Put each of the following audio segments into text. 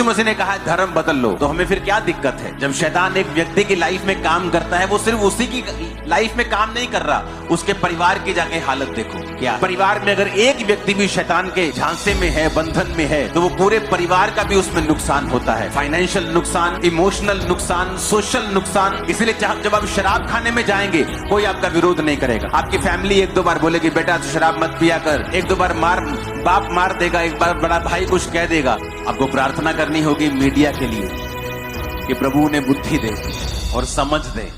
मसीह ने कहा धर्म बदल लो, तो हमें फिर क्या दिक्कत है? जब शैतान एक व्यक्ति की लाइफ में काम करता है, वो सिर्फ उसी की लाइफ में काम नहीं कर रहा, उसके परिवार की जाके हालत देखो। क्या परिवार में अगर एक व्यक्ति भी शैतान के झांसे में है, बंधन में है, तो वो पूरे परिवार का भी उसमें नुकसान होता है। फाइनेंशियल नुकसान, इमोशनल नुकसान, सोशल नुकसान। इसलिए जब आप शराब खाने में जाएंगे, कोई आपका विरोध नहीं करेगा। आपकी फैमिली एक दो बार बोलेगी बेटा तू शराब मत पिया कर, एक दो बार बाप मार देगा, एक बार बड़ा भाई कुछ कह देगा। आपको प्रार्थना करनी होगी मीडिया के लिए कि प्रभु उन्हें बुद्धि दे और समझ दे।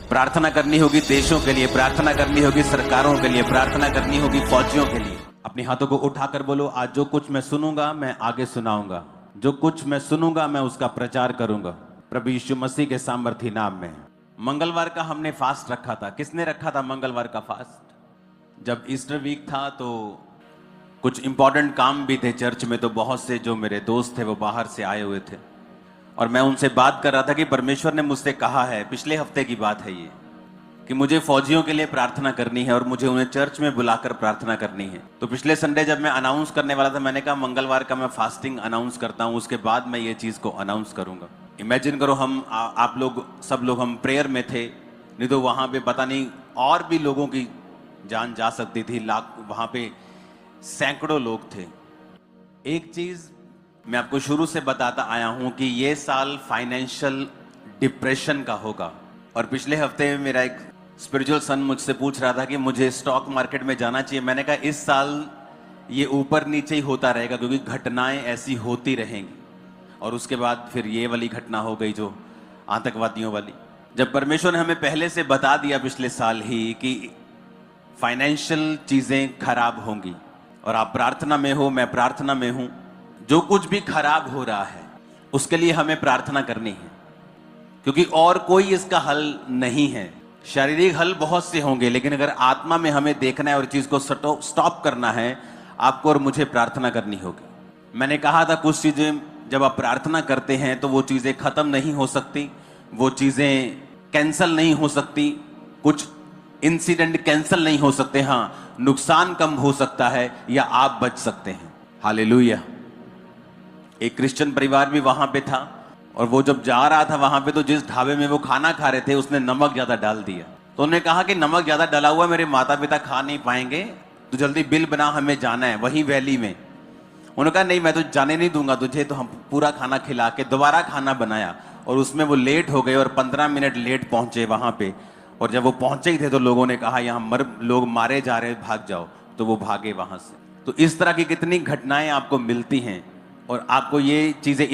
प्रार्थना करनी होगी देशों के लिए, प्रार्थना करनी होगी सरकारों के लिए, प्रार्थना करनी होगी फौजियों के लिए। अपने हाथों को उठाकर बोलो, आज जो कुछ मैं सुनूंगा मैं आगे सुनाऊंगा, जो कुछ मैं सुनूंगा मैं उसका प्रचार करूंगा, प्रभु यीशु मसीह के सामर्थी नाम में। मंगलवार का हमने फास्ट रखा था। किसने रखा था मंगलवार का फास्ट? जब ईस्टर वीक था तो कुछ इंपॉर्टेंट काम भी थे चर्च में, तो बहुत से जो मेरे दोस्त थे वो बाहर से आए हुए थे और मैं उनसे बात कर रहा था कि परमेश्वर ने मुझसे कहा है, पिछले हफ्ते की बात है ये, कि मुझे फौजियों के लिए प्रार्थना करनी है और मुझे उन्हें चर्च में बुलाकर प्रार्थना करनी है। तो पिछले संडे जब मैं अनाउंस करने वाला था, मैंने कहा मंगलवार का मैं फास्टिंग अनाउंस करता हूँ, उसके बाद मैं ये चीज़ को अनाउंस करूँगा। इमेजिन करो हम आप लोग सब लोग हम प्रेयर में थे, नहीं तो वहाँ पे पता नहीं और भी लोगों की जान जा सकती थी। लाख वहाँ पे सैकड़ों लोग थे। एक चीज मैं आपको शुरू से बताता आया हूं कि ये साल फाइनेंशियल डिप्रेशन का होगा। और पिछले हफ्ते में मेरा एक स्पिरिचुअल सन मुझसे पूछ रहा था कि मुझे स्टॉक मार्केट में जाना चाहिए। मैंने कहा इस साल ये ऊपर नीचे ही होता रहेगा, क्योंकि घटनाएं ऐसी होती रहेंगी। और उसके बाद फिर ये वाली घटना हो गई जो आतंकवादियों वाली। जब परमेश्वर ने हमें पहले से बता दिया पिछले साल ही कि फाइनेंशियल चीजें खराब होंगी, और आप प्रार्थना में हो, मैं प्रार्थना में हूं, जो कुछ भी खराब हो रहा है उसके लिए हमें प्रार्थना करनी है, क्योंकि और कोई इसका हल नहीं है। शारीरिक हल बहुत से होंगे, लेकिन अगर आत्मा में हमें देखना है और चीज को स्टॉप करना है, आपको और मुझे प्रार्थना करनी होगी। मैंने कहा था कुछ चीजें जब आप प्रार्थना करते हैं तो वो चीजें खत्म नहीं हो सकती, वो चीजें कैंसल नहीं हो सकती, कुछ इंसिडेंट कैंसल नहीं हो सकते। हाँ, नुकसान कम हो सकता है या आप बच सकते हैं। हालेलुया। एक क्रिश्चियन परिवार भी वहां पे था और वो जब जा रहा था वहां पे, तो जिस ढाबे में वो खाना खा रहे थे उसने नमक ज्यादा डाल दिया। तो उन्होंने कहा कि नमक ज्यादा डाला हुआ मेरे माता पिता खा नहीं पाएंगे, तो जल्दी बिल बना, हमें जाना है वही वैली में। उन्होंने कहा नहीं, मैं तो जाने नहीं दूंगा तुझे। तो हम पूरा खाना खिला के दोबारा खाना बनाया और उसमें वो लेट हो गए और 15 मिनट लेट पहुंचे वहां पे। और जब वो पहुंचे ही थे तो लोगों ने कहा यहाँ लोग मारे जा रहे, भाग जाओ। तो वो भागे वहां से। तो इस तरह की कितनी घटनाएं आपको मिलती हैं और आपको ये चीजें